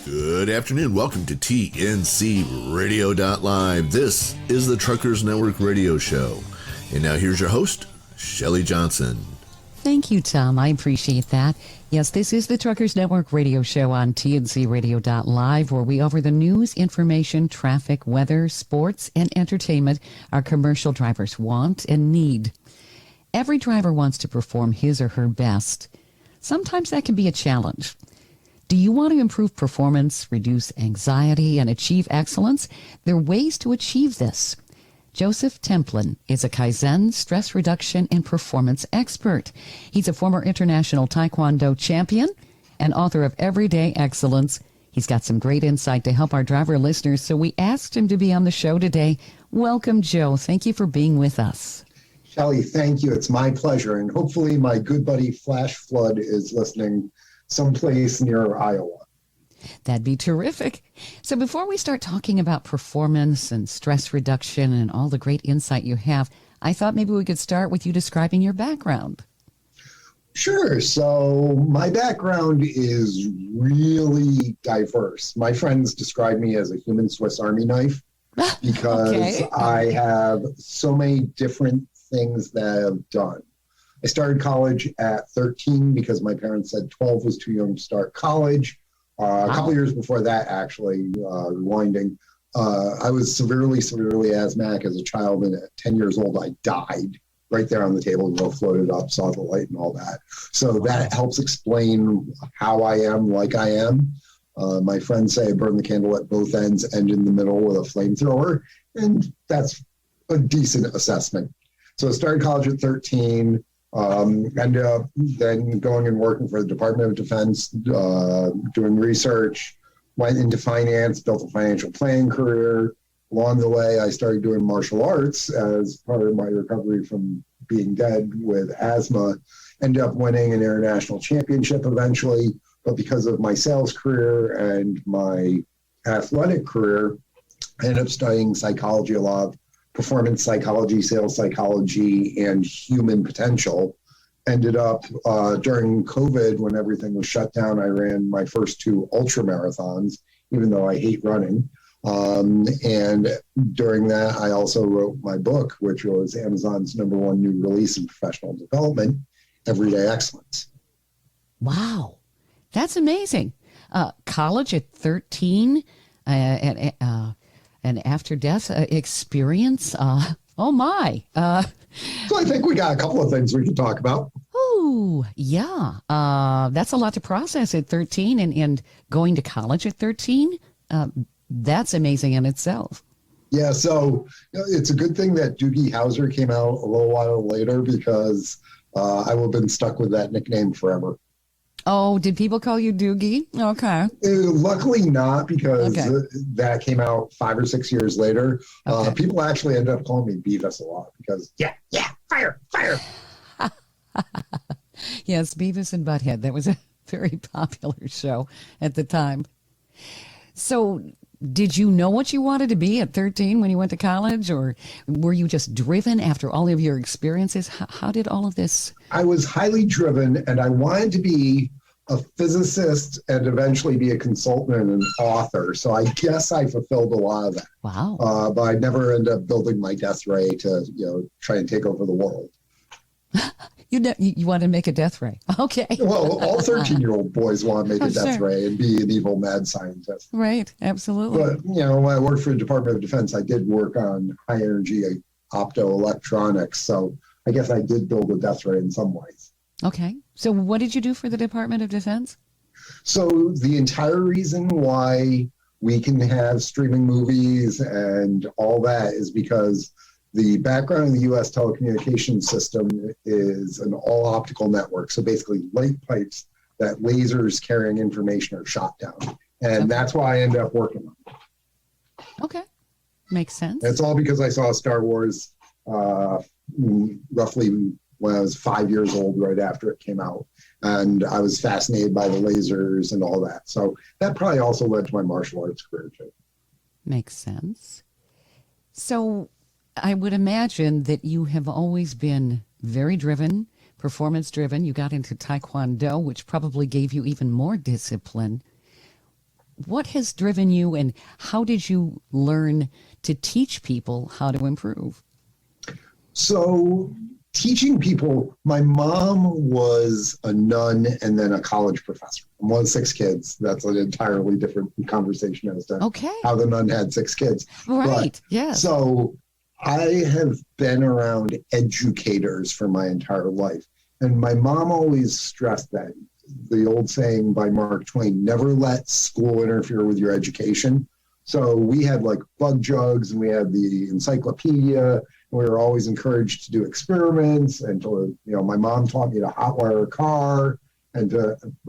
Good afternoon. Welcome to TNC Radio.live. This is the Truckers Network Radio Show. And now here's your host, Shelley Johnson. Thank you, Tom. I appreciate that. Yes, this is the Truckers Network Radio Show on TNC Radio.live, where we offer the news, information, traffic, weather, sports, and entertainment our commercial drivers want and need. Every driver wants to perform his or her best. Sometimes that can be a challenge. Do you want to improve performance, reduce anxiety, and achieve excellence? There are ways to achieve this. Joseph Templin is a Kaizen stress reduction and performance expert. He's a former international Taekwondo champion and author of Everyday Excellence. He's got some great insight to help our driver listeners, so we asked him to be on the show today. Welcome, Joe. Thank you for being with us. Shelley, thank you. It's my pleasure. And hopefully my good buddy Flash Flood is listening someplace near Iowa. That'd be terrific. So before we start talking about performance and stress reduction and all the great insight you have, I thought maybe we could start with you describing your background. Sure. So my background is really diverse. My friends describe me as a human Swiss Army knife because Okay. I have so many different things that I've done. I started college at 13 because my parents said 12 was too young to start college. A couple years before that, actually, rewinding, I was severely asthmatic as a child, and at 10 years old, I died right there on the table, floated up, saw the light and all that. So that helps explain how I am like I am. My friends say I burn the candle at both ends and in the middle with a flamethrower, and that's a decent assessment. So I started college at 13. Ended up then going and working for the Department of Defense, doing research, went into finance, built a financial planning career. Along the way, I started doing martial arts as part of my recovery from being dead with asthma. Ended up winning an international championship eventually, but because of my sales career and my athletic career, I ended up studying psychology a lot. Performance psychology, sales psychology, and human potential. Ended up during COVID, when everything was shut down, I ran my first 2 ultra marathons, even though I hate running. And during that, I also wrote my book, which was Amazon's #1 new release in professional development, Everyday Excellence. Wow, that's amazing. College at 13, an after-death experience. Oh, my. So I think we got a couple of things we can talk about. Oh, yeah. That's a lot to process at 13, and going to college at 13, that's amazing in itself. Yeah, so it's a good thing that Doogie Howser came out a little while later because I would have been stuck with that nickname forever. Oh, did people call you Doogie? Okay. Luckily not, because that came out 5 or 6 years later. Okay. People actually ended up calling me Beavis a lot because, fire. Yes, Beavis and Butthead. That was a very popular show at the time. So did you know what you wanted to be at 13 when you went to college, or were you just driven after all of your experiences? How did all of this? I was highly driven, and I wanted to be a physicist and eventually be a consultant and an author. So I guess I fulfilled a lot of that. Wow. But I never ended up building my death ray to try and take over the world. You want to make a death ray. Okay. Well, all 13-year-old boys want to make a death sure. ray and be an evil mad scientist. Right. Absolutely. But, when I worked for the Department of Defense, I did work on high-energy optoelectronics. So I guess I did build a death ray in some ways. Okay. So what did you do for the Department of Defense? So the entire reason why we can have streaming movies and all that is because the background in the U.S. telecommunications system is an all-optical network. So basically light pipes that lasers carrying information are shot down. And that's why I ended up working on it. Okay. Makes sense. It's all because I saw Star Wars roughly when I was 5 years old, right after it came out. And I was fascinated by the lasers and all that. So that probably also led to my martial arts career, too. Makes sense. So I would imagine that you have always been very driven, performance driven. You got into Taekwondo, which probably gave you even more discipline. what has driven you, and how did you learn to teach people how to improve? So teaching people, my mom was a nun and then a college professor. I'm one of 6 kids. That's an entirely different conversation as to how the nun had 6 kids. Right, yes. So I have been around educators for my entire life. And my mom always stressed that, the old saying by Mark Twain, never let school interfere with your education. So we had like bug jugs and we had the encyclopedia. We were always encouraged to do experiments and to, my mom taught me to hotwire a car and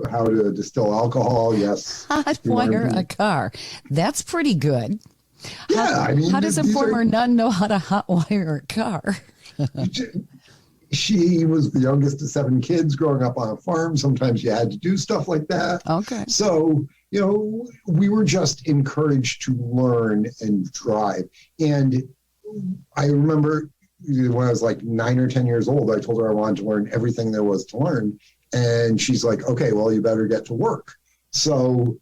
how to distill alcohol. Yes. Hotwire a car. That's pretty good. Yeah. How does a former nun know how to hotwire a car? She was the youngest of 7 kids growing up on a farm. Sometimes you had to do stuff like that. Okay. So, we were just encouraged to learn and drive. And I remember when I was like 9 or 10 years old, I told her I wanted to learn everything there was to learn. And she's like, okay, well, you better get to work. So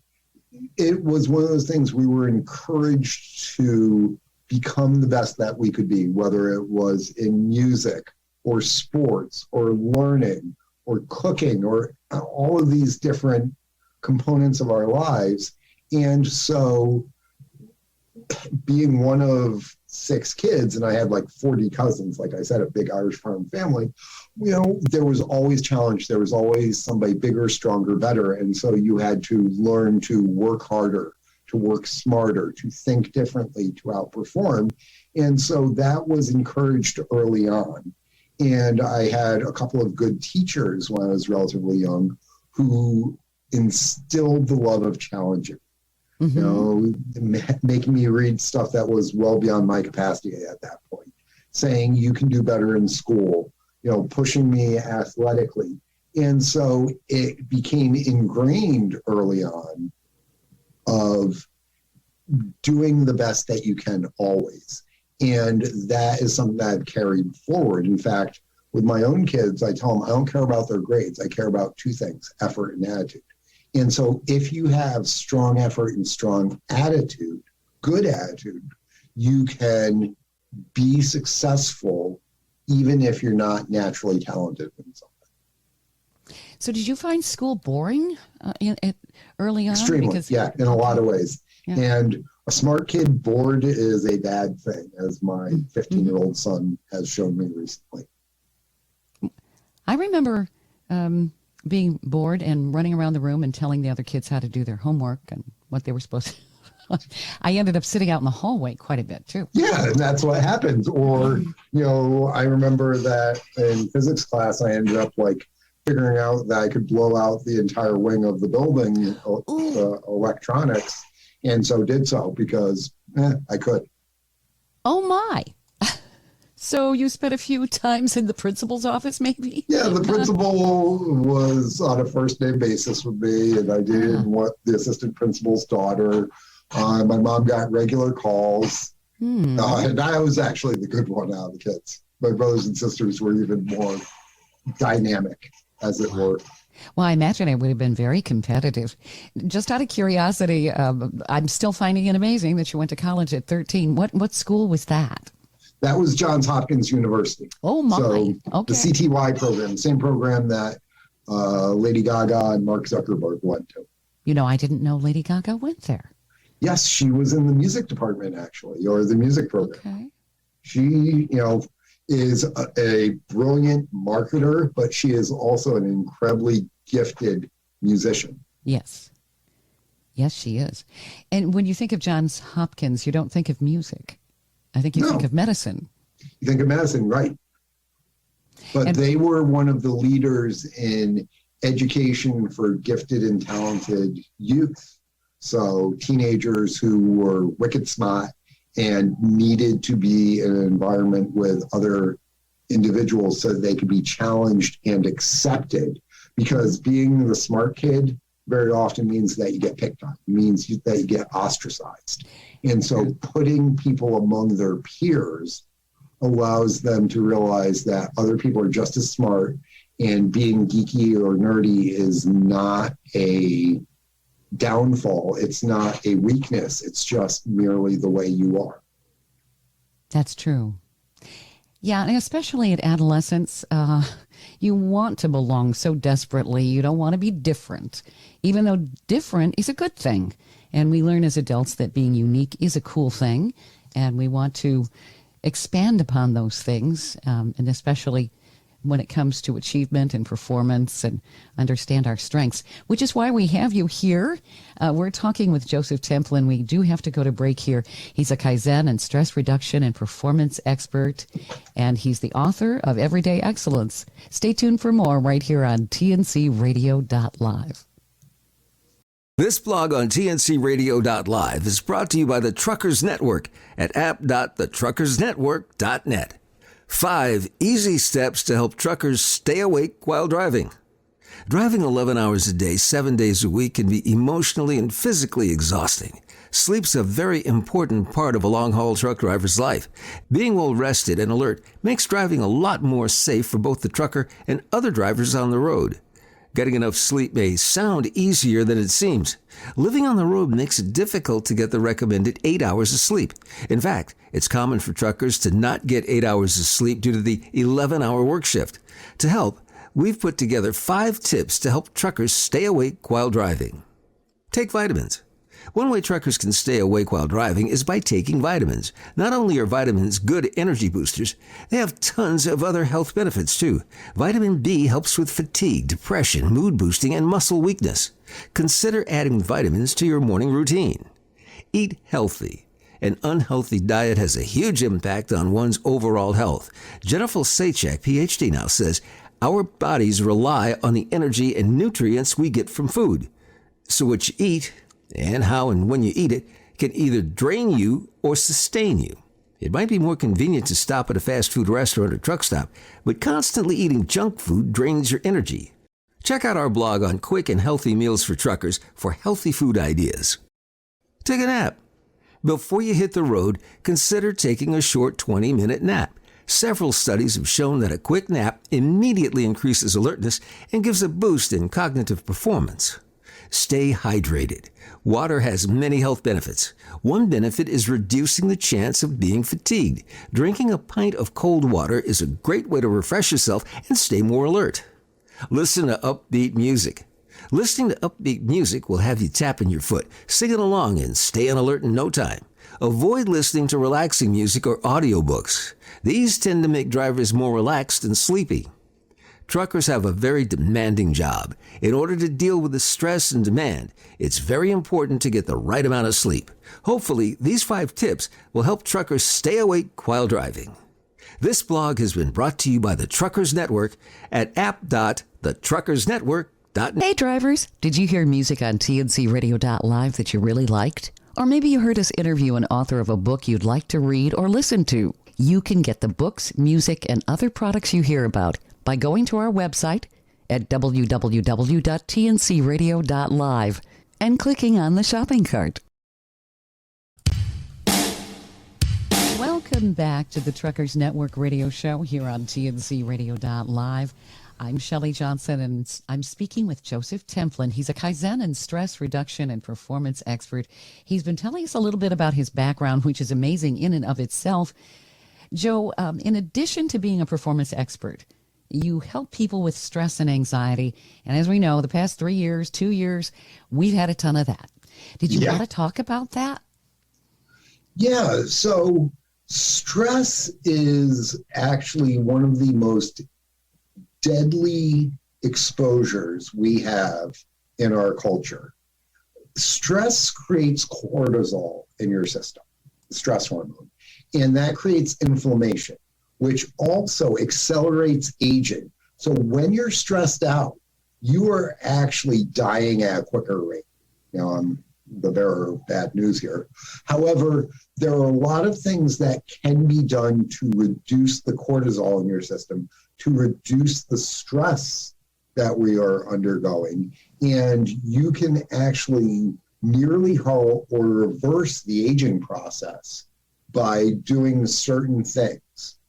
it was one of those things we were encouraged to become the best that we could be, whether it was in music or sports or learning or cooking or all of these different components of our lives. And so being one of 6 kids, and I had like 40 cousins, like I said, a big Irish farm family, there was always challenge. There was always somebody bigger, stronger, better. And so you had to learn to work harder, to work smarter, to think differently, to outperform. And so that was encouraged early on. And I had a couple of good teachers when I was relatively young who instilled the love of challenging. Making me read stuff that was well beyond my capacity at that point, saying you can do better in school, pushing me athletically. And so it became ingrained early on of doing the best that you can always. And that is something that I've carried forward. In fact, with my own kids, I tell them I don't care about their grades. I care about 2 things, effort and attitude. And so if you have strong effort and strong attitude, good attitude, you can be successful even if you're not naturally talented in something. So did you find school boring early on? Extremely, in a lot of ways. Yeah. And a smart kid bored is a bad thing, as my 15-year-old son has shown me recently. I remember being bored and running around the room and telling the other kids how to do their homework and what they were supposed to. I ended up sitting out in the hallway quite a bit, too. Yeah, and that's what happens. Or, I remember that in physics class, I ended up figuring out that I could blow out the entire wing of the building, electronics, and so did so because I could. Oh, my. So you spent a few times in the principal's office, maybe? Yeah, the principal was on a first-name basis with me, and I did what the assistant principal's daughter. My mom got regular calls, and I was actually the good one out of the kids. My brothers and sisters were even more dynamic, as it were. Well, I imagine it would have been very competitive. Just out of curiosity, I'm still finding it amazing that you went to college at 13. What school was that? That was Johns Hopkins University. Oh, my. So okay. The CTY program, same program that Lady Gaga and Mark Zuckerberg went to. I didn't know Lady Gaga went there. Yes, she was in the music department, actually, or the music program. Okay. She, is a brilliant marketer, but she is also an incredibly gifted musician. Yes. Yes, she is. And when you think of Johns Hopkins, you don't think of music. I think you think of medicine. You think of medicine, right. But they were one of the leaders in education for gifted and talented youth. So teenagers who were wicked smart and needed to be in an environment with other individuals so that they could be challenged and accepted. Because being the smart kid very often means that you get picked on, means that you get ostracized. And so putting people among their peers allows them to realize that other people are just as smart, and being geeky or nerdy is not a downfall. It's not a weakness. It's just merely the way you are. That's true. Yeah, and especially at adolescence, you want to belong so desperately. You don't want to be different, even though different is a good thing. And we learn as adults that being unique is a cool thing, and we want to expand upon those things, and especially when it comes to achievement and performance, and understand our strengths, which is why we have you here. We're talking with Joseph Templin. We do have to go to break here. He's a Kaizen and stress reduction and performance expert, and he's the author of Everyday Excellence. Stay tuned for more right here on TNCRadio.live. This blog on TNCRadio.live is brought to you by the Truckers Network at app.thetruckersnetwork.net. 5 easy steps to help truckers stay awake while driving. Driving 11 hours a day, 7 days a week can be emotionally and physically exhausting. Sleep's a very important part of a long-haul truck driver's life. Being well rested and alert makes driving a lot more safe for both the trucker and other drivers on the road. Getting enough sleep may sound easier than it seems. Living on the road makes it difficult to get the recommended 8 hours of sleep. In fact, it's common for truckers to not get 8 hours of sleep due to the 11-hour work shift. To help, we've put together 5 tips to help truckers stay awake while driving. Take vitamins. One way truckers can stay awake while driving is by taking vitamins. Not only are vitamins good energy boosters, they have tons of other health benefits too. Vitamin B helps with fatigue, depression, mood boosting, and muscle weakness. Consider adding vitamins to your morning routine. Eat healthy. An unhealthy diet has a huge impact on one's overall health. Jennifer Sachek, PhD now, says our bodies rely on the energy and nutrients we get from food. So what you eat, and how and when you eat it, can either drain you or sustain you. It might be more convenient to stop at a fast food restaurant or truck stop, but constantly eating junk food drains your energy. Check out our blog on quick and healthy meals for truckers for healthy food ideas. Take a nap. Before you hit the road, consider taking a short 20-minute nap. Several studies have shown that a quick nap immediately increases alertness and gives a boost in cognitive performance. Stay hydrated. Water has many health benefits. One benefit is reducing the chance of being fatigued. Drinking a pint of cold water is a great way to refresh yourself and stay more alert. Listen to upbeat music. Listening to upbeat music will have you tapping your foot, singing along, and stay on alert in no time. Avoid listening to relaxing music or audiobooks. These tend to make drivers more relaxed and sleepy. Truckers have a very demanding job. In order to deal with the stress and demand, it's very important to get the right amount of sleep. Hopefully, these 5 tips will help truckers stay awake while driving. This blog has been brought to you by the Truckers Network at app.thetruckersnetwork.net. Hey drivers, did you hear music on TNCRadio.live that you really liked? Or maybe you heard us interview an author of a book you'd like to read or listen to. You can get the books, music, and other products you hear about by going to our website at www.tncradio.live and clicking on the shopping cart. Welcome back to the Truckers Network radio show here on TNCRadio.live. I'm Shelley Johnson, and I'm speaking with Joseph Templin. He's a Kaizen and stress reduction and performance expert. He's been telling us a little bit about his background, which is amazing in and of itself. Joe, in addition to being a performance expert, you help people with stress and anxiety. And as we know, the past 3 years, 2 years, we've had a ton of that. Did you want to talk about that? Yeah. So stress is actually one of the most deadly exposures we have in our culture. Stress creates cortisol in your system, the stress hormone, and that creates inflammation, which also accelerates aging. So when you're stressed out, you are actually dying at a quicker rate. Now, I'm the bearer of bad news here. However, there are a lot of things that can be done to reduce the cortisol in your system, to reduce the stress that we are undergoing. And you can actually nearly halt or reverse the aging process by doing certain things.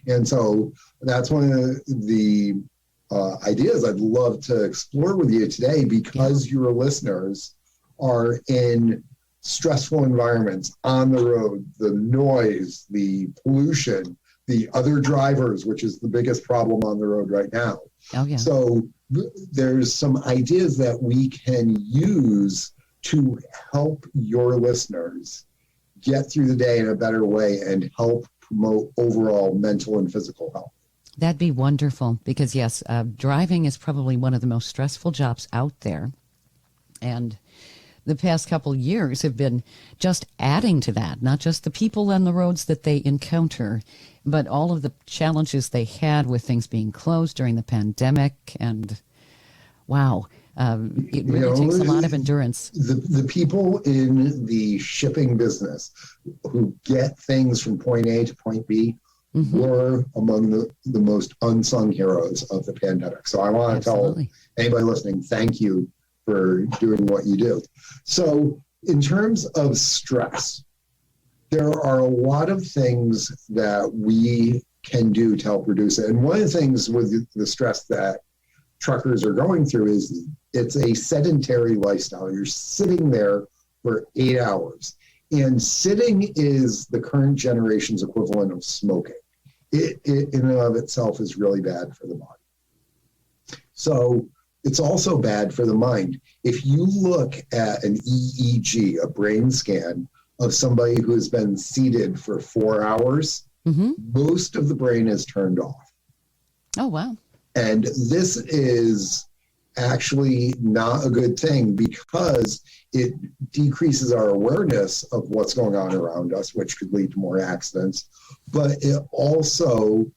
And so that's one of the ideas I'd love to explore with you today, because your listeners are in stressful environments on the road, the noise, the pollution, the other drivers, which is the biggest problem on the road right now. Oh, yeah. So there's some ideas that we can use to help your listeners get through the day in a better way and help promote overall mental and physical health. That'd be wonderful because, yes, driving is probably one of the most stressful jobs out there. And the past couple years have been just adding to that, not just the people on the roads that they encounter, but all of the challenges they had with things being closed during the pandemic. And wow, it really takes a lot of endurance. The people in the shipping business who get things from point A to point B were among the most unsung heroes of the pandemic. So I want to tell anybody listening, thank you for doing what you do. So in terms of stress, there are a lot of things that we can do to help reduce it. And one of the things with the stress that truckers are going through is it's a sedentary lifestyle. You're sitting there for 8 hours. And sitting is the current generation's equivalent of smoking. It in and of itself is really bad for the body. So it's also bad for the mind. If you look at an EEG, a brain scan of somebody who has been seated for 4 hours, most of the brain is turned off. Oh, wow. And this is actually not a good thing because it decreases our awareness of what's going on around us, which could lead to more accidents, but it also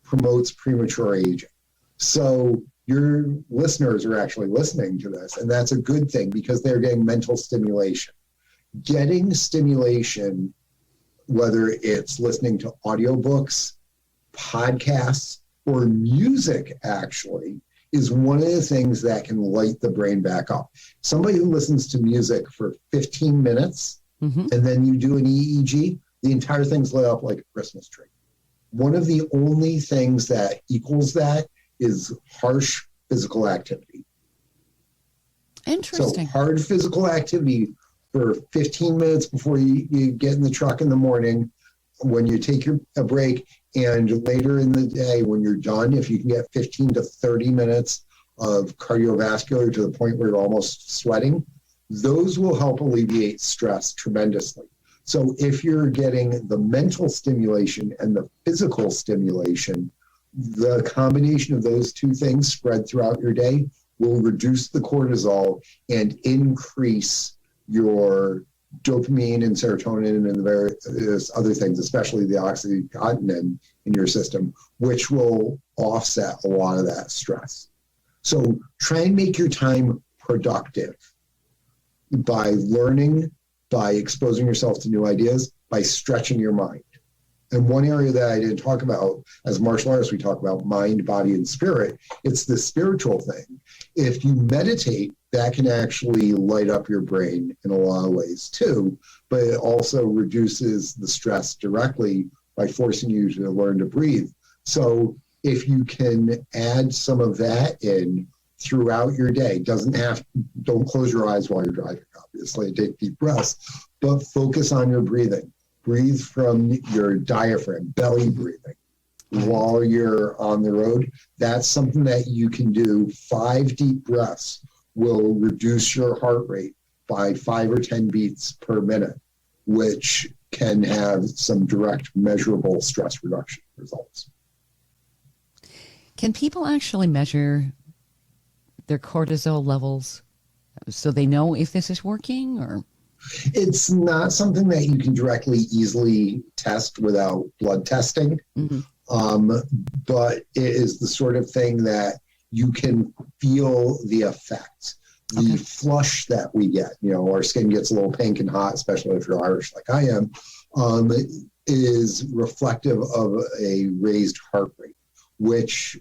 promotes premature aging. So your listeners are actually listening to this, and that's a good thing because they're getting mental stimulation. Getting stimulation, whether it's listening to audiobooks, podcasts, or music, actually, is one of the things that can light the brain back up. Somebody who listens to music for 15 minutes and then you do an EEG, the entire thing's lit up like a Christmas tree. One of the only things that equals that is harsh physical activity. Interesting. So hard physical activity for 15 minutes before you get in the truck in the morning, when you take a break, and later in the day when you're done, if you can get 15 to 30 minutes of cardiovascular to the point where you're almost sweating, those will help alleviate stress tremendously. So if you're getting the mental stimulation and the physical stimulation, the combination of those two things spread throughout your day will reduce the cortisol and increase your dopamine and serotonin and the various other things, especially the oxytocin in your system, which will offset a lot of that stress. So try and make your time productive by learning, by exposing yourself to new ideas, by stretching your mind. And one area that I didn't talk about, as martial artists, we talk about mind, body, and spirit. It's the spiritual thing. If you meditate, that can actually light up your brain in a lot of ways too, but it also reduces the stress directly by forcing you to learn to breathe. So if you can add some of that in throughout your day, don't close your eyes while you're driving, obviously, take deep breaths, but focus on your breathing. Breathe from your diaphragm, belly breathing while you're on the road. That's something that you can do. 5 deep breaths will reduce your heart rate by 5 or 10 beats per minute, which can have some direct measurable stress reduction results. Can people actually measure their cortisol levels so they know if this is working? Or it's not something that you can directly easily test without blood testing, but it is the sort of thing that you can feel the effect. The flush that we get, our skin gets a little pink and hot, especially if you're Irish like I am, is reflective of a raised heart rate, which,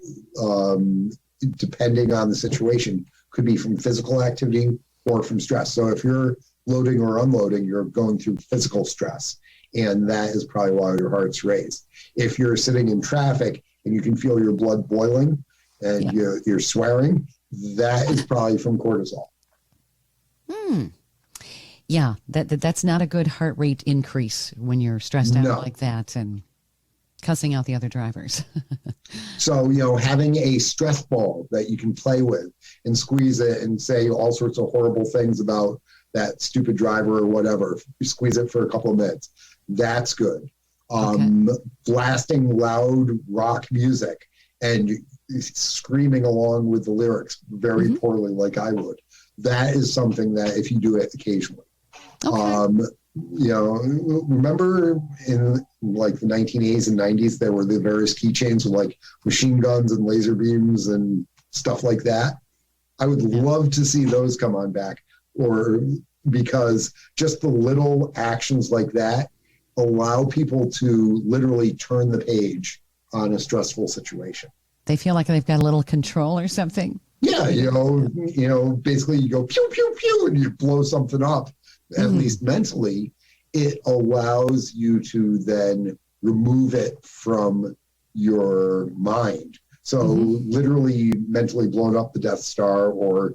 depending on the situation, could be from physical activity or from stress. So if you're loading or unloading, you're going through physical stress, and that is probably why your heart's raised. If you're sitting in traffic and you can feel your blood boiling and you're swearing, that is probably from cortisol. Yeah, that's not a good heart rate increase when you're stressed out like that and cussing out the other drivers. So, having a stress ball that you can play with and squeeze it and say all sorts of horrible things about that stupid driver or whatever, you squeeze it for a couple of minutes. That's good. Blasting loud rock music and screaming along with the lyrics very poorly like I would. That is something that if you do it occasionally. Remember in like the 1980s and 90s, there were the various keychains with like machine guns and laser beams and stuff like that. I would love to see those come on back, or because just the little actions like that allow people to literally turn the page on a stressful situation. They feel like they've got a little control or something. Yeah, basically you go pew, pew, pew, and you blow something up. At least mentally, it allows you to then remove it from your mind. So literally mentally blowing up the Death Star, or,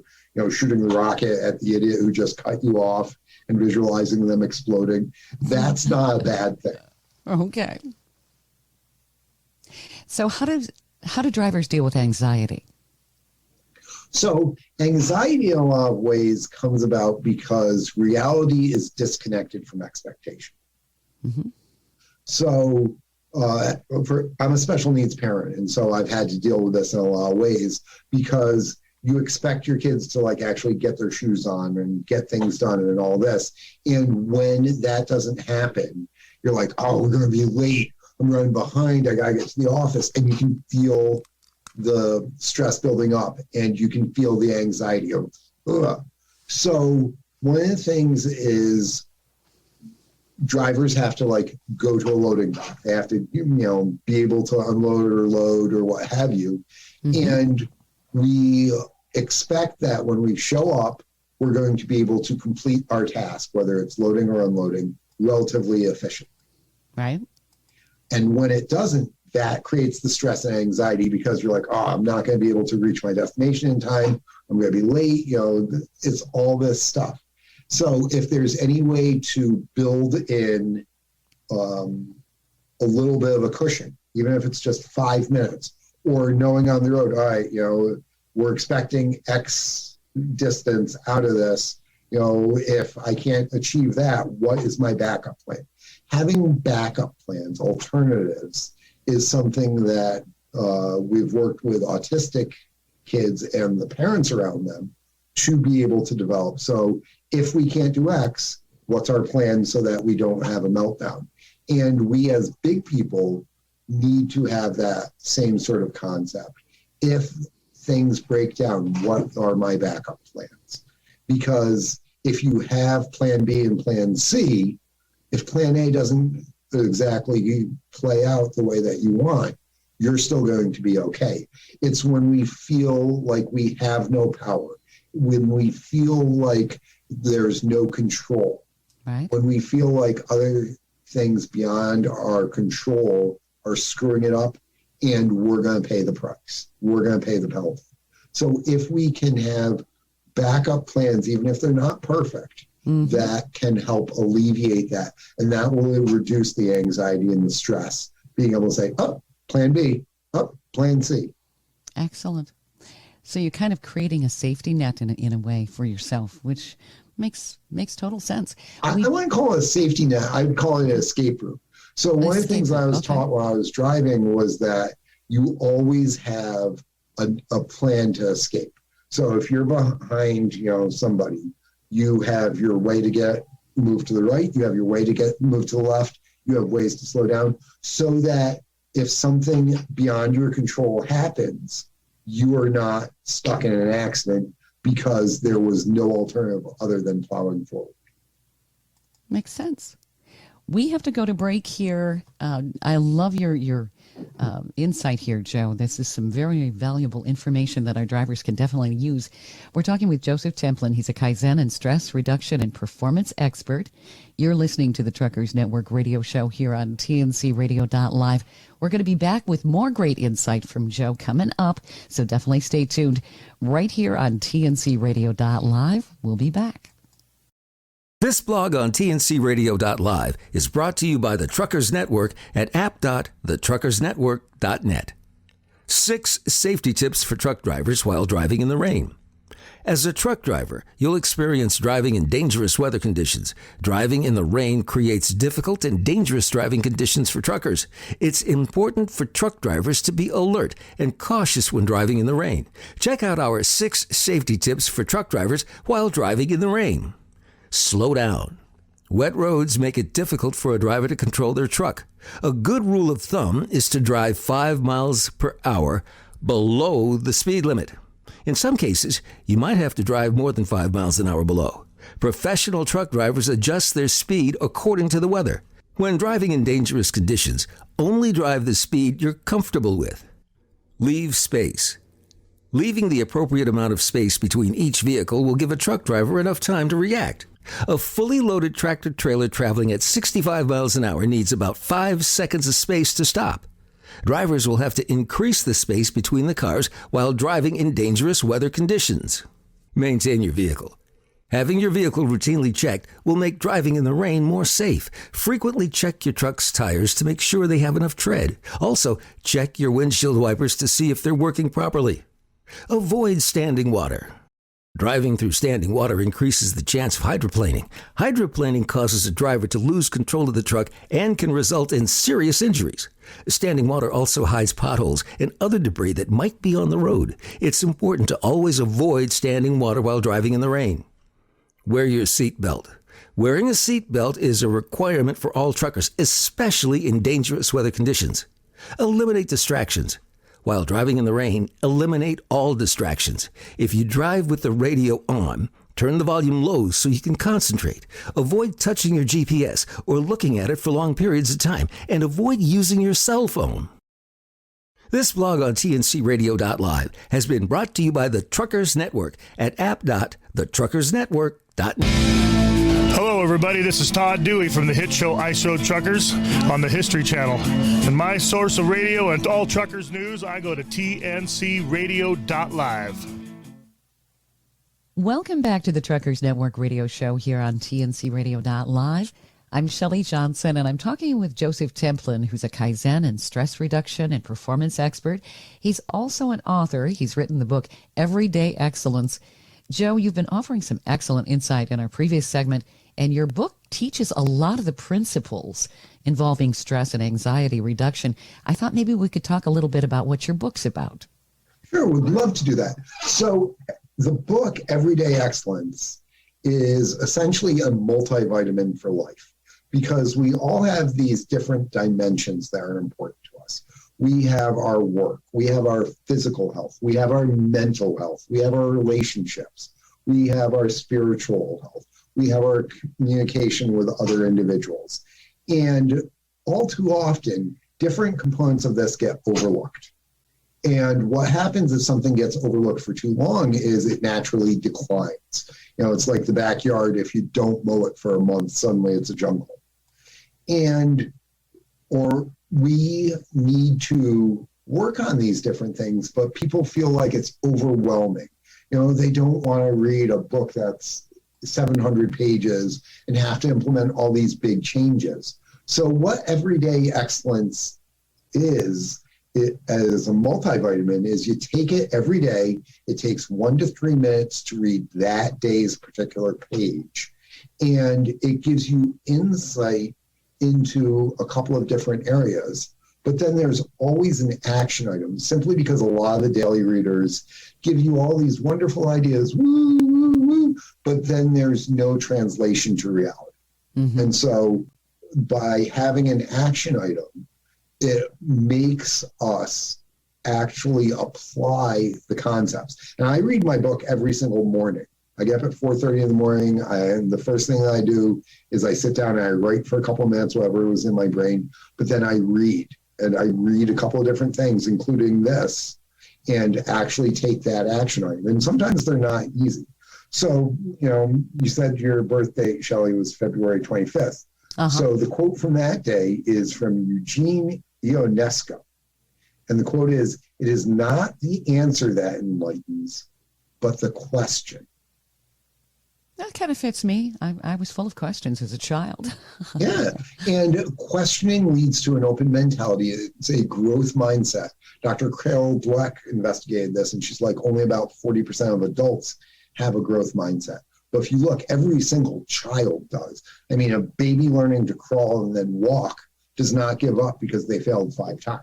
shooting the rocket at the idiot who just cut you off and visualizing them exploding. That's not a bad thing. Okay. So how do drivers deal with anxiety? So anxiety in a lot of ways comes about because reality is disconnected from expectation. So I'm a special needs parent, and so I've had to deal with this in a lot of ways because you expect your kids to actually get their shoes on and get things done and all this. And when that doesn't happen, you're like, oh, we're going to be late. I'm running behind. I got to get to the office. And you can feel the stress building up and you can feel the anxiety of, ugh. So one of the things is drivers have to go to a loading dock. They have to, be able to unload or load or what have you. And we expect that when we show up, we're going to be able to complete our task, whether it's loading or unloading, relatively efficient. Right. And when it doesn't, that creates the stress and anxiety because you're like, oh, I'm not going to be able to reach my destination in time. I'm going to be late. It's all this stuff. So if there's any way to build in a little bit of a cushion, even if it's just 5 minutes, or knowing on the road, all right, we're expecting X distance out of this. If I can't achieve that, what is my backup plan? Having backup plans, alternatives, is something that we've worked with autistic kids and the parents around them to be able to develop. So if we can't do X, what's our plan so that we don't have a meltdown? And we as big people need to have that same sort of concept. If things break down, what are my backup plans? Because if you have plan B and plan C, if plan A doesn't exactly play out the way that you want, you're still going to be okay. It's when we feel like we have no power, when we feel like there's no control, right? When we feel like other things beyond our control are screwing it up, and we're going to pay the price. We're going to pay the penalty. So if we can have backup plans, even if they're not perfect, that can help alleviate that. And that will reduce the anxiety and the stress, being able to say, oh, plan B, oh, plan C. Excellent. So you're kind of creating a safety net in a way for yourself, which makes total sense. I wouldn't call it a safety net. I would call it an escape route. So one of the things I was taught while I was driving was that you always have a plan to escape. So if you're behind, somebody, you have your way to move to the right, you have your way to move to the left, you have ways to slow down, so that if something beyond your control happens, you are not stuck in an accident because there was no alternative other than plowing forward. Makes sense. We have to go to break here. I love your insight here, Joe. This is some very valuable information that our drivers can definitely use. We're talking with Joseph Templin. He's a Kaizen and stress reduction and performance expert. You're listening to the Truckers Network radio show here on TNCRadio.live. We're going to be back with more great insight from Joe coming up, so definitely stay tuned right here on TNCRadio.live. We'll be back. This blog on tncradio.live is brought to you by the Truckers Network at app.thetruckersnetwork.net. 6 safety tips for truck drivers while driving in the rain. As a truck driver, you'll experience driving in dangerous weather conditions. Driving in the rain creates difficult and dangerous driving conditions for truckers. It's important for truck drivers to be alert and cautious when driving in the rain. Check out our 6 safety tips for truck drivers while driving in the rain. Slow down. Wet roads make it difficult for a driver to control their truck. A good rule of thumb is to drive 5 miles per hour below the speed limit. In some cases, you might have to drive more than 5 miles an hour below. Professional truck drivers adjust their speed according to the weather. When driving in dangerous conditions, only drive the speed you're comfortable with. Leave space. Leaving the appropriate amount of space between each vehicle will give a truck driver enough time to react. A fully loaded tractor trailer traveling at 65 miles an hour needs about 5 seconds of space to stop. Drivers will have to increase the space between the cars while driving in dangerous weather conditions. Maintain your vehicle. Having your vehicle routinely checked will make driving in the rain more safe. Frequently check your truck's tires to make sure they have enough tread. Also, check your windshield wipers to see if they're working properly. Avoid standing water. Driving through standing water increases the chance of hydroplaning. Hydroplaning causes a driver to lose control of the truck and can result in serious injuries. Standing water also hides potholes and other debris that might be on the road. It's important to always avoid standing water while driving in the rain. Wear your seatbelt. Wearing a seatbelt is a requirement for all truckers, especially in dangerous weather conditions. Eliminate distractions. While driving in the rain, eliminate all distractions. If you drive with the radio on, turn the volume low so you can concentrate. Avoid touching your GPS or looking at it for long periods of time, and avoid using your cell phone. This blog on tncradio.live has been brought to you by the Truckers Network at app.thetruckersnetwork.net. Hello, everybody. This is Todd Dewey from the hit show Ice Road Truckers on the History Channel. And my source of radio and all truckers news, I go to tncradio.live. Welcome back to the Truckers Network radio show here on tncradio.live. I'm Shelley Johnson, and I'm talking with Joseph Templin, who's a Kaizen and stress reduction and performance expert. He's also an author. He's written the book Everyday Excellence. Joe, you've been offering some excellent insight in our previous segment, and your book teaches a lot of the principles involving stress and anxiety reduction. I thought maybe we could talk a little bit about what your book's about. Sure, would love to do that. So the book, Everyday Excellence, is essentially a multivitamin for life because we all have these different dimensions that are important to us. We have our work, we have our physical health, we have our mental health, we have our relationships, we have our spiritual health, we have our communication with other individuals. And all too often, different components of this get overlooked. And what happens if something gets overlooked for too long is it naturally declines. You know, it's like the backyard. If you don't mow it for a month, suddenly it's a jungle. Or we need to work on these different things, but people feel like it's overwhelming. You know, they don't want to read a book that's 700 pages and have to implement all these big changes. So what Everyday Excellence is, it as a multivitamin, is you take it every day. It takes 1 to 3 minutes to read that day's particular page. And it gives you insight into a couple of different areas. But then there's always an action item, simply because a lot of the daily readers give you all these wonderful ideas, woo, woo, woo, but then there's no translation to reality. Mm-hmm. And so by having an action item, it makes us actually apply the concepts. And I read my book every single morning. I get up at 4:30 in the morning, and the first thing that I do is I sit down and I write for a couple of minutes, whatever was in my brain, but then I read. And I read a couple of different things, including this, and actually take that action item. And sometimes they're not easy. So, you know, you said your birthday, Shelley, was February 25th. Uh-huh. So the quote from that day is from Eugene Ionesco. And the quote is, "It is not the answer that enlightens, but the question." That kind of fits me. I was full of questions as a child. Yeah. And questioning leads to an open mentality. It's a growth mindset. Dr. Carol Dweck investigated this, and she's like, only about 40% of adults have a growth mindset. But if you look, every single child does. I mean, a baby learning to crawl and then walk does not give up because they failed 5 times.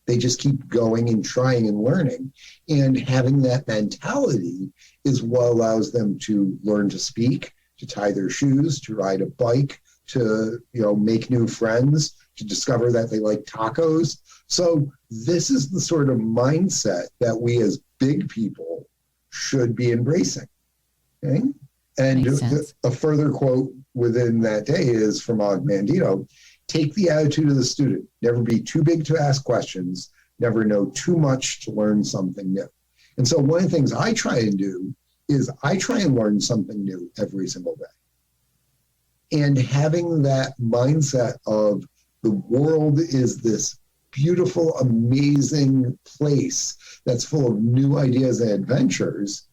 They just keep going and trying and learning. And having that mentality is what allows them to learn to speak, to tie their shoes, to ride a bike, to make new friends, to discover that they like tacos. So this is the sort of mindset that we as big people should be embracing. Okay? And a further quote within that day is from Og Mandino: take the attitude of the student. Never be too big to ask questions. Never know too much to learn something new. And so one of the things I try and do is I try and learn something new every single day. And having that mindset of the world is this beautiful, amazing place that's full of new ideas and adventures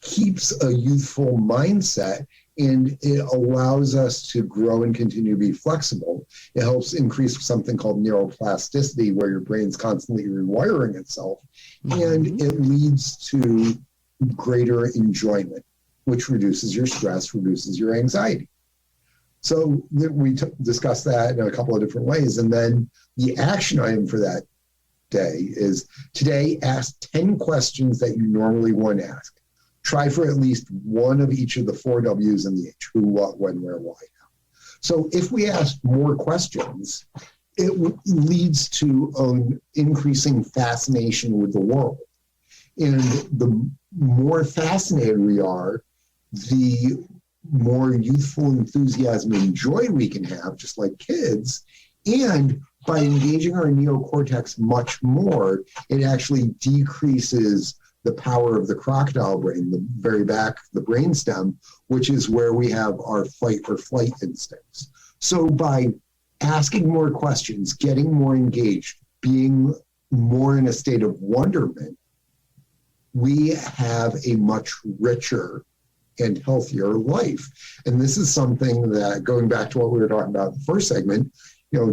keeps a youthful mindset, and it allows us to grow and continue to be flexible. It helps increase something called neuroplasticity, where your brain's constantly rewiring itself, and it leads to greater enjoyment, which reduces your stress, reduces your anxiety. So we discussed that in a couple of different ways. And then the action item for that day is today, ask 10 questions that you normally wouldn't ask. Try for at least one of each of the 4 W's in the H: who, what, when, where, why, how. So if we ask more questions, it leads to an increasing fascination with the world. And the more fascinated we are, the more youthful enthusiasm and joy we can have, just like kids. And by engaging our neocortex much more, it actually decreases the power of the crocodile brain, the very back, the brainstem, which is where we have our fight or flight instincts. So by asking more questions, getting more engaged, being more in a state of wonderment, we have a much richer and healthier life. And this is something that, going back to what we were talking about in the first segment,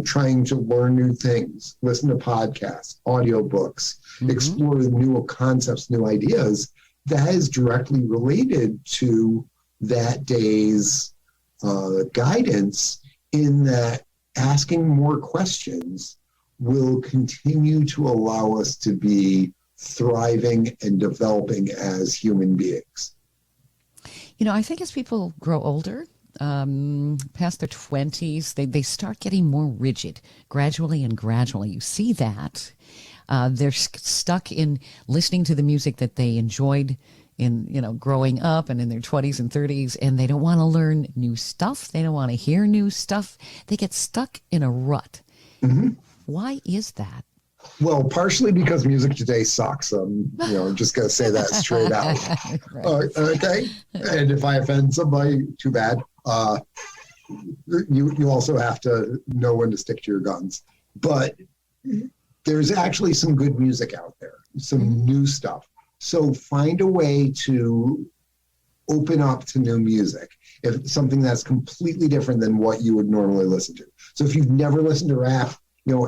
trying to learn new things, listen to podcasts, audiobooks, explore new concepts, new ideas, that is directly related to that day's guidance, in that asking more questions will continue to allow us to be thriving and developing as human beings. I think as people grow older, past their 20s, they start getting more rigid gradually. You see that. They're stuck in listening to the music that they enjoyed in, growing up and in their 20s and 30s, and they don't want to learn new stuff. They don't want to hear new stuff. They get stuck in a rut. Why is that? Well, partially because music today sucks. I'm just going to say that straight out. Right. Okay. And if I offend somebody, too bad. You also have to know when to stick to your guns. But there's actually some good music out there, some new stuff. So find a way to open up to new music, if something that's completely different than what you would normally listen to. So if you've never listened to rap,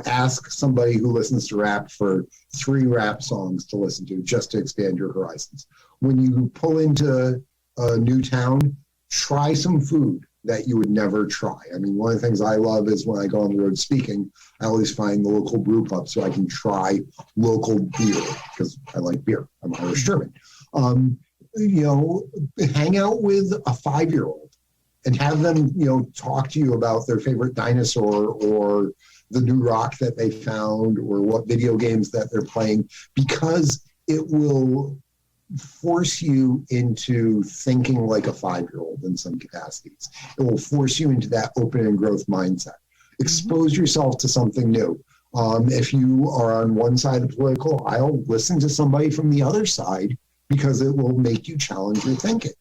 ask somebody who listens to rap for 3 rap songs to listen to, just to expand your horizons. When you pull into a new town, try some food that you would never try. I mean, one of the things I love is when I go on the road speaking, I always find the local brew pub so I can try local beer, because I like beer. I'm Irish German. Hang out with a 5-year-old and have them, talk to you about their favorite dinosaur, or the new rock that they found, or what video games that they're playing, because it will force you into thinking like a 5-year-old in some capacities. It will force you into that open and growth mindset. Expose yourself to something new. If you are on one side of the political aisle, listen to somebody from the other side, because it will make you challenge your thinking.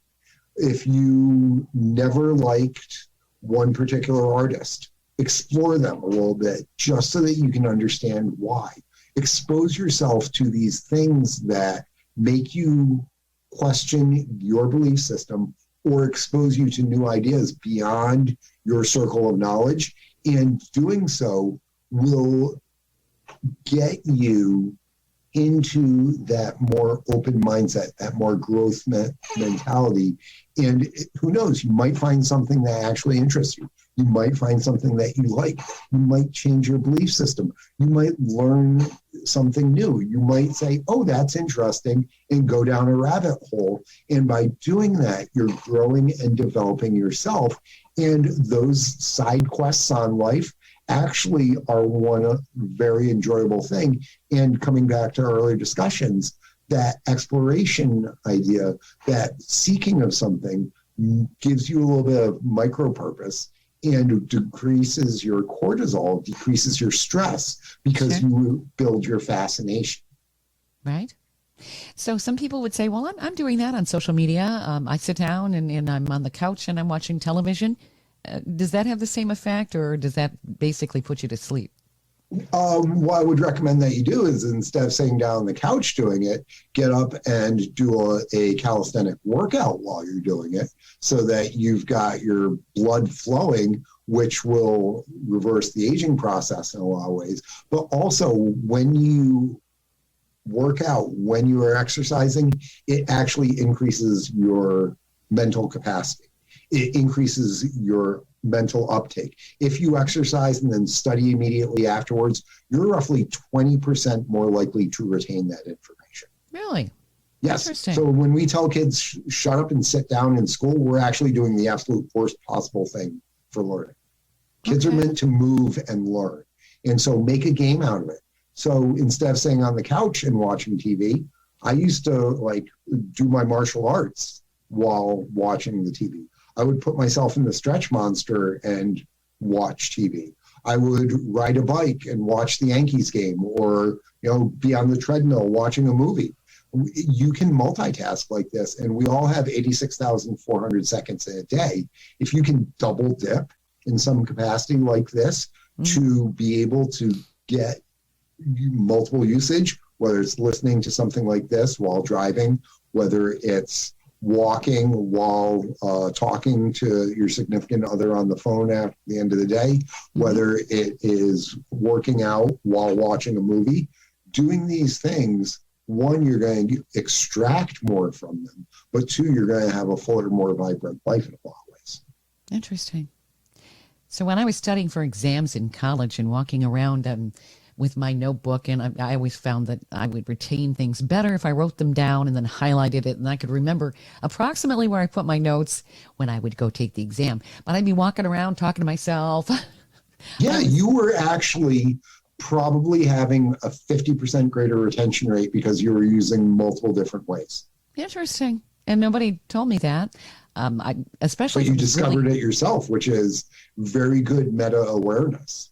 If you never liked one particular artist, explore them a little bit, just so that you can understand why. Expose yourself to these things that make you question your belief system, or expose you to new ideas beyond your circle of knowledge. And doing so will get you into that more open mindset, that more growth mentality. And who knows, you might find something that actually interests you. You might find something that you like. You might change your belief system. You might learn something new. You might say, oh, that's interesting, and go down a rabbit hole. And by doing that, you're growing and developing yourself. And those side quests on life actually are one very enjoyable thing. And coming back to earlier discussions, that exploration idea, that seeking of something gives you a little bit of micro purpose and decreases your cortisol, decreases your stress, because you build your fascination. Right. So some people would say, well, I'm doing that on social media. I sit down and I'm on the couch and I'm watching television. Does that have the same effect, or does that basically put you to sleep? What I would recommend that you do is, instead of sitting down on the couch doing it, get up and do a calisthenic workout while you're doing it, so that you've got your blood flowing, which will reverse the aging process in a lot of ways. But also, when you work out, when you are exercising, it actually increases your mental capacity. It increases your mental uptake. If you exercise and then study immediately afterwards, you're roughly 20% more likely to retain that information. Really? Yes. Interesting. So when we tell kids, shut up and sit down in school, we're actually doing the absolute worst possible thing for learning. Kids are meant to move and learn. And so make a game out of it. So instead of sitting on the couch and watching TV, I used to do my martial arts while watching the TV. I would put myself in the stretch monster and watch TV. I would ride a bike and watch the Yankees game, or be on the treadmill watching a movie. You can multitask like this, and we all have 86,400 seconds in a day. If you can double dip in some capacity like this to be able to get multiple usage, whether it's listening to something like this while driving, whether it's walking while talking to your significant other on the phone at the end of the day, whether it is working out while watching a movie, doing these things, one, you're going to extract more from them, but two, you're going to have a fuller, more vibrant life in a lot of ways. Interesting. So when I was studying for exams in college and walking around with my notebook, and I always found that I would retain things better if I wrote them down and then highlighted it, and I could remember approximately where I put my notes when I would go take the exam. But I'd be walking around talking to myself. Yeah, you were actually probably having a 50% greater retention rate because you were using multiple different ways. Interesting. And nobody told me that. Especially but you discovered it yourself, which is very good meta awareness.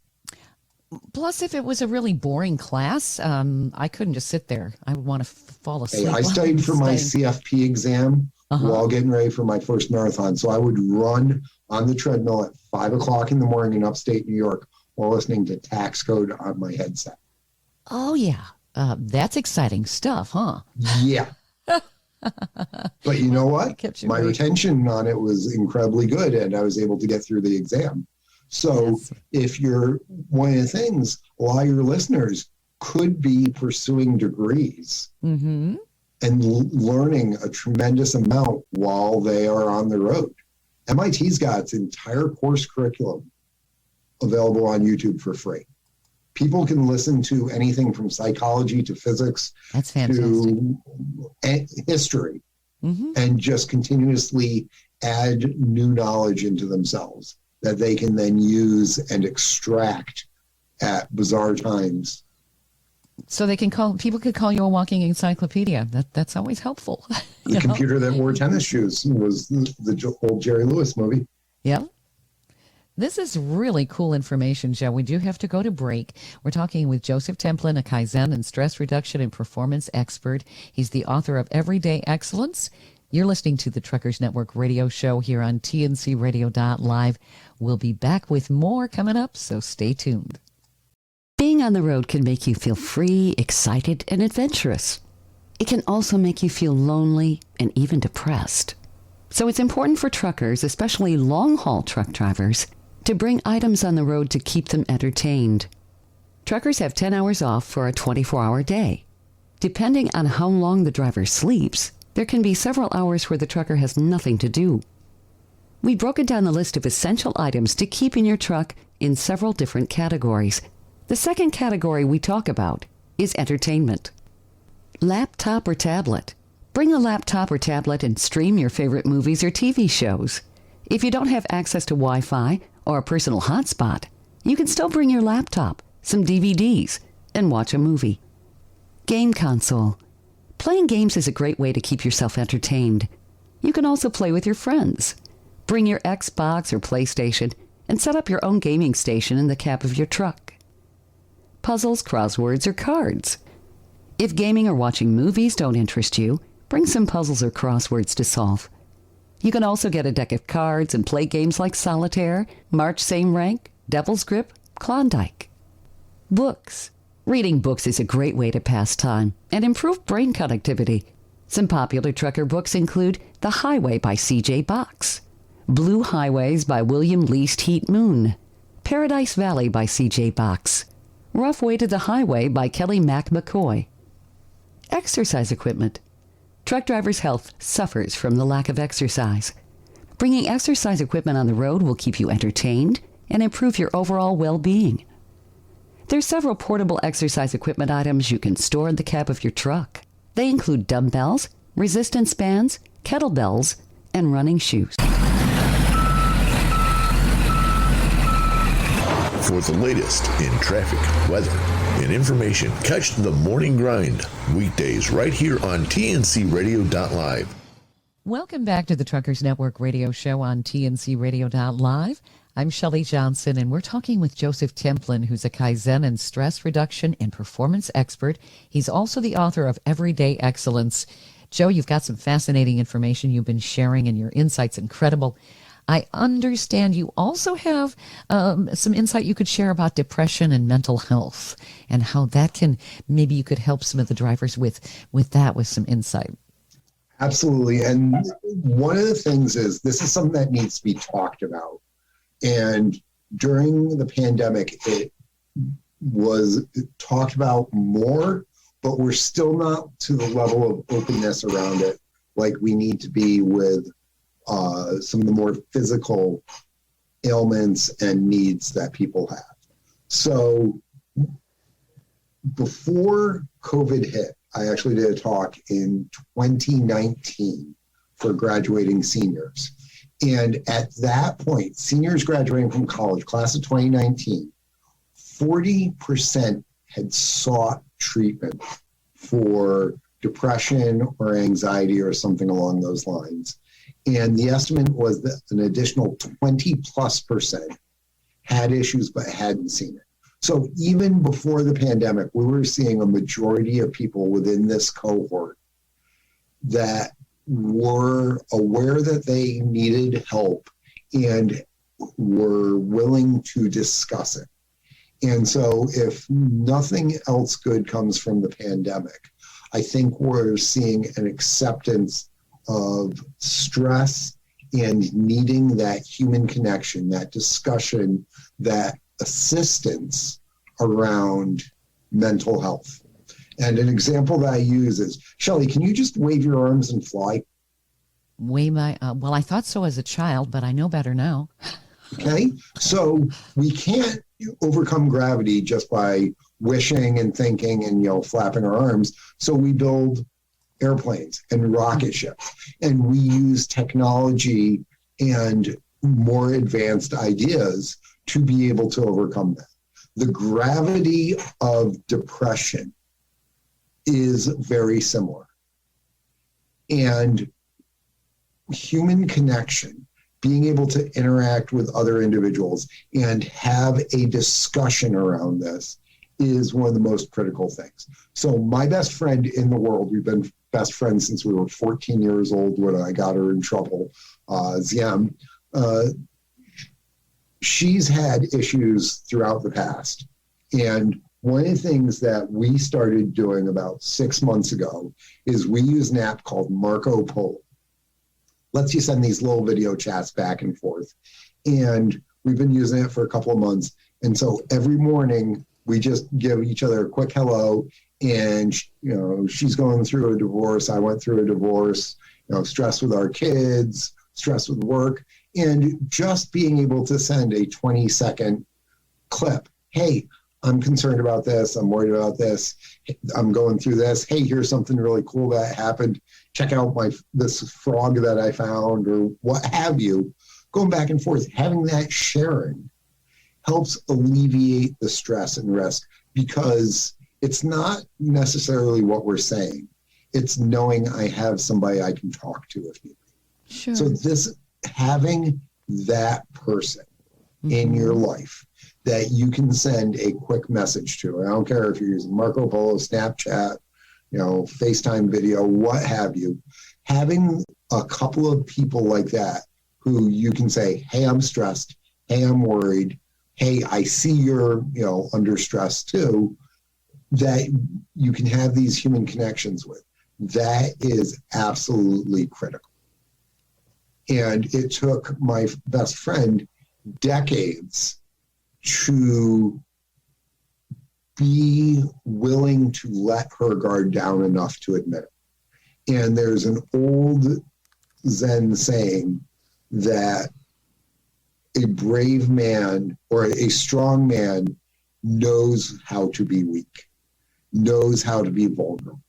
Plus, if it was a really boring class, I couldn't just sit there. I would want to fall asleep. Hey, I studied for my CFP exam while getting ready for my first marathon. So I would run on the treadmill at 5 o'clock in the morning in upstate New York while listening to tax code on my headset. Oh, yeah. That's exciting stuff, huh? Yeah. But you know what? My retention on it was incredibly good, and I was able to get through the exam. So if you're one of the things, a lot of your listeners could be pursuing degrees and learning a tremendous amount while they are on the road. MIT's got its entire course curriculum available on YouTube for free. People can listen to anything from psychology to physics to history and just continuously add new knowledge into themselves that they can then use and extract at bizarre times. So people could call you a walking encyclopedia. That's always helpful. The computer that wore tennis shoes was the old Jerry Lewis movie. Yeah. This is really cool information, Joe. We do have to go to break. We're talking with Joseph Templin, a Kaizen and stress reduction and performance expert. He's the author of Everyday Excellence. You're listening to the Truckers Network radio show here on TNCRadio.live. We'll be back with more coming up, so stay tuned. Being on the road can make you feel free, excited, and adventurous. It can also make you feel lonely and even depressed. So it's important for truckers, especially long-haul truck drivers, to bring items on the road to keep them entertained. Truckers have 10 hours off for a 24-hour day. Depending on how long the driver sleeps, there can be several hours where the trucker has nothing to do. We've broken down the list of essential items to keep in your truck in several different categories. The second category we talk about is entertainment. Laptop or tablet. Bring a laptop or tablet and stream your favorite movies or TV shows. If you don't have access to Wi-Fi or a personal hotspot, you can still bring your laptop, some DVDs, and watch a movie. Game console. Playing games is a great way to keep yourself entertained. You can also play with your friends. Bring your Xbox or PlayStation and set up your own gaming station in the cab of your truck. Puzzles, crosswords, or cards. If gaming or watching movies don't interest you, bring some puzzles or crosswords to solve. You can also get a deck of cards and play games like Solitaire, March Same Rank, Devil's Grip, Klondike. Books. Reading books is a great way to pass time and improve brain connectivity. Some popular trucker books include The Highway by C.J. Box, Blue Highways by William Least Heat Moon, Paradise Valley by C.J. Box, Rough Way to the Highway by Kelly Mac McCoy. Exercise equipment. Truck drivers' health suffers from the lack of exercise. Bringing exercise equipment on the road will keep you entertained and improve your overall well-being. There's several portable exercise equipment items you can store in the cab of your truck. They include dumbbells, resistance bands, kettlebells, and running shoes. For the latest in traffic, weather, and information, catch the Morning Grind weekdays right here on tncradio.live. Welcome back to the Truckers Network radio show on tncradio.live. I'm Shelley Johnson, and we're talking with Joseph Templin, who's a Kaizen and stress reduction and performance expert. He's also the author of Everyday Excellence. Joe, you've got some fascinating information you've been sharing, and your insight's incredible. I understand you also have some insight you could share about depression and mental health and how that can, maybe you could help some of the drivers with some insight. Absolutely. And one of the things is this is something that needs to be talked about. And during the pandemic, it was talked about more, but we're still not to the level of openness around it like we need to be with some of the more physical ailments and needs that people have. So before COVID hit, I actually did a talk in 2019 for graduating seniors. And at that point, seniors graduating from college, class of 2019, 40% had sought treatment for depression or anxiety or something along those lines. And the estimate was that an additional 20+% had issues but hadn't seen it. So even before the pandemic, we were seeing a majority of people within this cohort that were aware that they needed help and were willing to discuss it. And so if nothing else good comes from the pandemic, I think we're seeing an acceptance of stress and needing that human connection, that discussion, that assistance around mental health. And an example that I use is, Shelley, can you just wave your arms and fly? Well, I thought so as a child, but I know better now. Okay, so we can't overcome gravity just by wishing and thinking and, flapping our arms. So we build airplanes and rocket ships, and we use technology and more advanced ideas to be able to overcome that. The gravity of depression is very similar. And human connection, being able to interact with other individuals and have a discussion around this is one of the most critical things. So my best friend in the world, we've been best friends since we were 14 years old when I got her in trouble, Ziam, she's had issues throughout the past. And one of the things that we started doing about 6 months ago is we use an app called Marco Polo. lets you send these little video chats back and forth. And we've been using it for a couple of months. And so every morning we just give each other a quick hello. And, she's going through a divorce. I went through a divorce, stress with our kids, stress with work, and just being able to send a 20-second clip. Hey, I'm concerned about this. I'm worried about this. I'm going through this. Hey, here's something really cool that happened. Check out this frog that I found, or what have you. Going back and forth, having that sharing helps alleviate the stress and risk, because it's not necessarily what we're saying. It's knowing I have somebody I can talk to if need be. Sure. So having that person in your life that you can send a quick message to. I don't care if you're using Marco Polo, Snapchat, FaceTime video, what have you. Having a couple of people like that who you can say, hey, I'm stressed. Hey, I'm worried. Hey, I see you're, under stress too, that you can have these human connections with. That is absolutely critical. And it took my best friend decades to be willing to let her guard down enough to admit it. And there's an old Zen saying that a brave man or a strong man knows how to be weak, knows how to be vulnerable.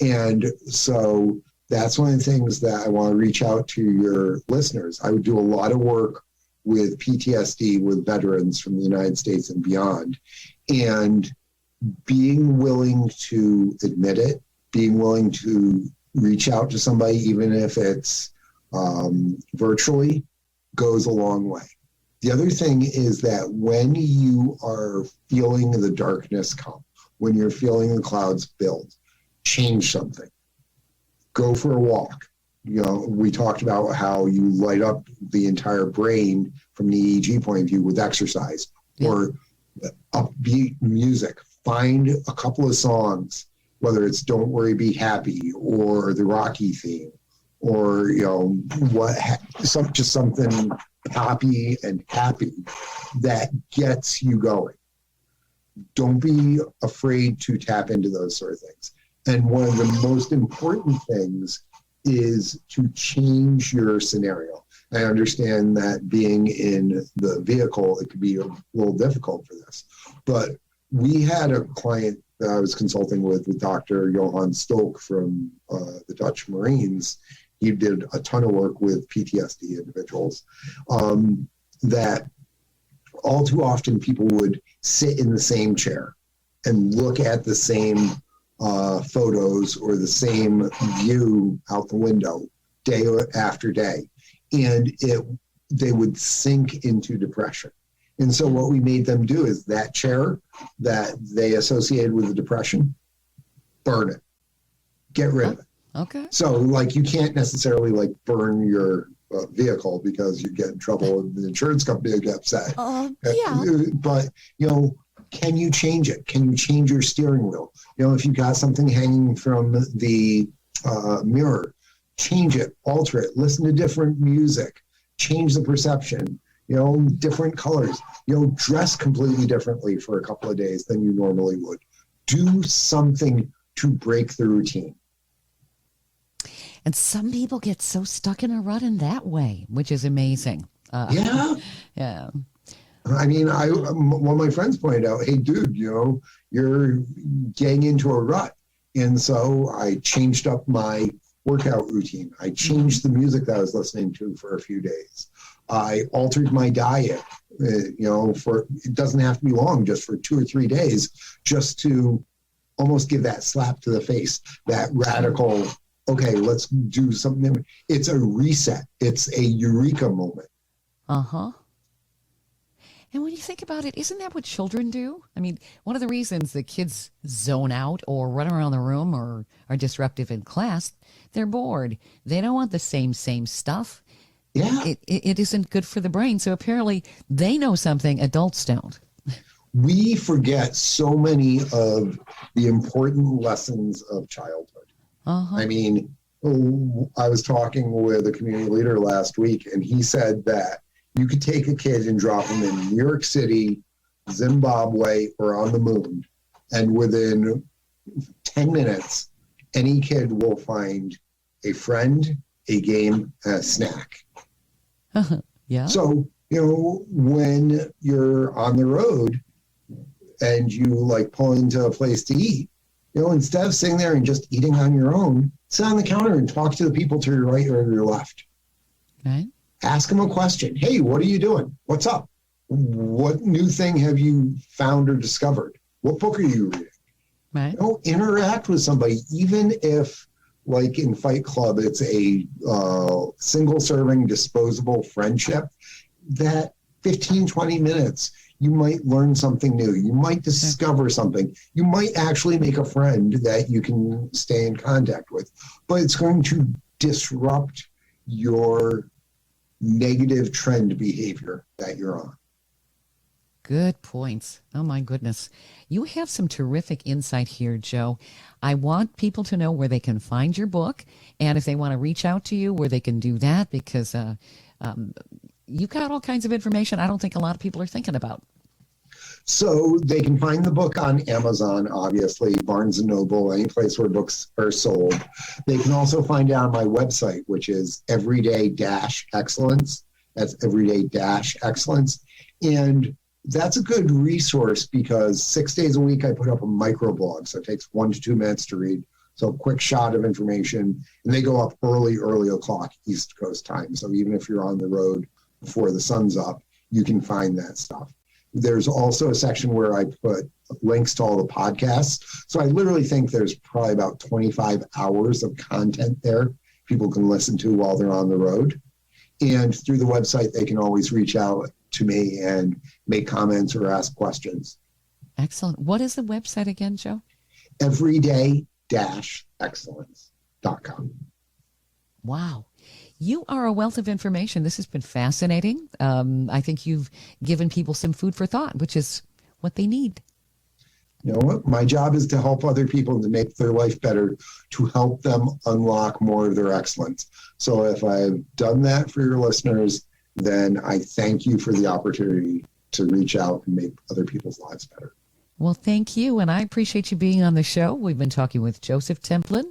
And so that's one of the things that I want to reach out to your listeners. I would do a lot of work with PTSD, with veterans from the United States and beyond, and being willing to admit it, being willing to reach out to somebody, even if it's virtually, goes a long way. The other thing is that when you are feeling the darkness come, when you're feeling the clouds build, change something. Go for a walk. We talked about how you light up the entire brain from the EEG point of view with exercise, or upbeat music. Find a couple of songs, whether it's Don't Worry, Be Happy or the Rocky theme, or, just something poppy and happy that gets you going. Don't be afraid to tap into those sort of things. And one of the most important things is to change your scenario. I understand that being in the vehicle, it could be a little difficult for this. But we had a client that I was consulting with Dr. Johan Stolk from the Dutch Marines. He did a ton of work with PTSD individuals, that all too often people would sit in the same chair and look at the same photos or the same view out the window day after day, and they would sink into depression. And so what we made them do is that chair that they associated with the depression, burn it, get rid of it. Okay. So you can't necessarily burn your vehicle because you get in trouble and the insurance company will get upset. But, can you change it? Can you change your steering wheel? If you got something hanging from the mirror, change it, alter it, listen to different music, change the perception, different colors, dress completely differently for a couple of days than you normally would. Do something to break the routine. And some people get so stuck in a rut in that way, which is amazing. Yeah. I mean, one of my friends pointed out, hey, dude, you're getting into a rut. And so I changed up my workout routine. I changed the music that I was listening to for a few days. I altered my diet, it doesn't have to be long, just for 2 or 3 days, just to almost give that slap to the face, that radical, okay, let's do something. It's a reset. It's a eureka moment. Uh-huh. And when you think about it, isn't that what children do? I mean, one of the reasons the kids zone out or run around the room or are disruptive in class, they're bored. They don't want the same stuff. Yeah. It isn't good for the brain. So apparently they know something adults don't. We forget so many of the important lessons of childhood. Uh-huh. I mean, I was talking with a community leader last week, and he said that you could take a kid and drop him in New York City, Zimbabwe, or on the moon, and within 10 minutes, any kid will find a friend, a game, and a snack. Yeah. So, when you're on the road and you like pull into a place to eat, instead of sitting there and just eating on your own, sit on the counter and talk to the people to your right or your left. Right. Ask them a question. Hey, what are you doing? What's up? What new thing have you found or discovered? What book are you reading? Right. Interact with somebody, even if, like in Fight Club, it's a single-serving, disposable friendship. That 15, 20 minutes, you might learn something new. You might discover something. You might actually make a friend that you can stay in contact with. But it's going to disrupt your negative trend behavior that you're on. Good points. Oh, my goodness. You have some terrific insight here, Joe. I want people to know where they can find your book, and if they want to reach out to you, where they can do that, because you've got all kinds of information I don't think a lot of people are thinking about. So they can find the book on Amazon, obviously, Barnes & Noble, any place where books are sold. They can also find it on my website, which is Everyday-Excellence. That's Everyday-Excellence. And that's a good resource because 6 days a week I put up a microblog. So it takes 1 to 2 minutes to read. So a quick shot of information. And they go up early o'clock East Coast time. So even if you're on the road before the sun's up, you can find that stuff. There's also a section where I put links to all the podcasts. So I literally think there's probably about 25 hours of content there people can listen to while they're on the road. And through the website, they can always reach out to me and make comments or ask questions. Excellent. What is the website again, Joe? Everyday-excellence.com. Wow. You are a wealth of information. This has been fascinating. I think you've given people some food for thought, which is what they need. You know what? My job is to help other people to make their life better, to help them unlock more of their excellence. So if I've done that for your listeners, then I thank you for the opportunity to reach out and make other people's lives better. Well, thank you, and I appreciate you being on the show. We've been talking with Joseph Templin,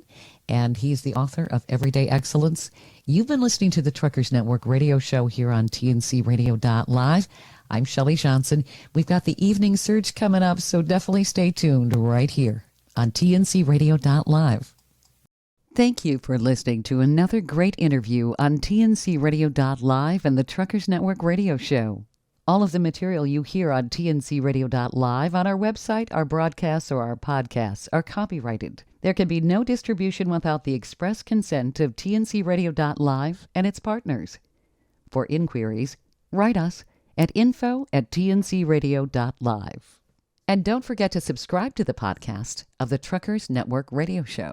and he's the author of Everyday Excellence. You've been listening to the Truckers Network radio show here on TNCRadio.live. I'm Shelley Johnson. We've got the Evening Surge coming up, so definitely stay tuned right here on TNCRadio.live. Thank you for listening to another great interview on TNCRadio.live and the Truckers Network radio show. All of the material you hear on TNCRadio.live on our website, our broadcasts, or our podcasts are copyrighted. There can be no distribution without the express consent of TNCRadio.live and its partners. For inquiries, write us at info@tncradio.live. And don't forget to subscribe to the podcast of the Truckers Network radio show.